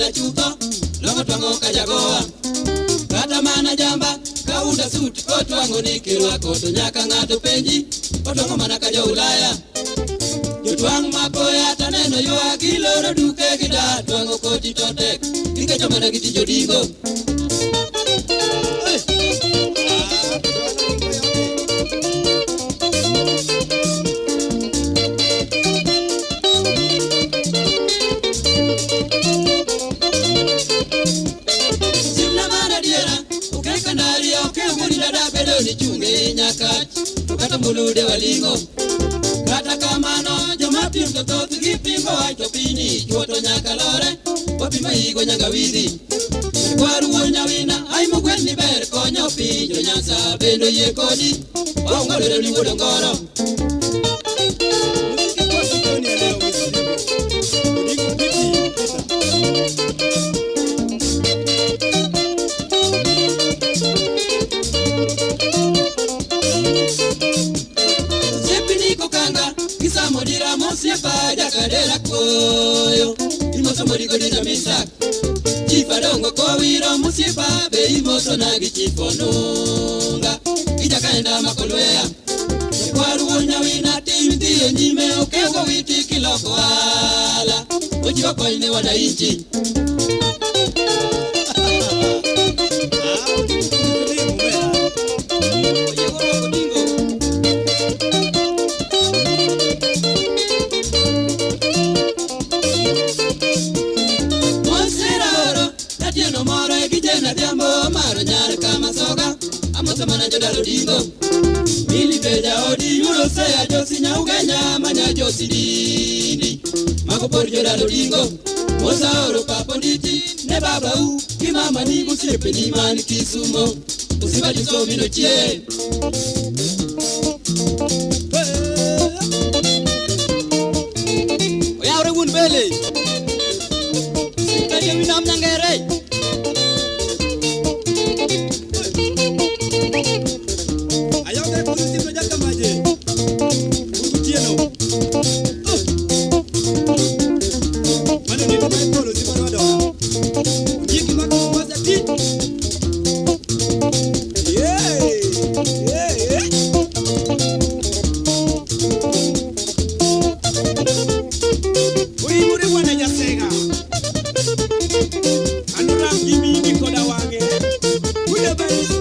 lela chuto longo twango kajagoa kata mana jamba kauda suit kotwango nikirwa koto nyaka ngato penji otongo mana kaja Ulaya jotwang mapoya taneno yo agiloro duke gida twango koti totek ikecho mana giti jodingo ni chunge nyaka kata mbulude walingo kata kamano joma pim to thoth gipingo wacho pini chuoto nyaka lore wapima higo nyaka widhi kwaruo nyawina ai mogwen ni ber konyo pinjo nyasa bendo yie kodi waungolore ni wuodo ngoro Modira mosia paja kadera koyo imoso modigo dina misak chifadongo kowiro mosia pa be imoso nagi chifonunga ija kaenda makolwea kwaruo nyawina timdhiyo nyime okego witi kiloko ala ojiwa koine wananchi Mana jodalo dingo mili beja odi yulo seya josi nyaugenya manya josi dini mako por jodalo dingo mosa oro paponditi ne baba u kimama ni musiepe ni mani Kisumo usibati so mino chie oyaure wun bele sikanye winam nangere Anurang gimi ni koda wange. Udah bani.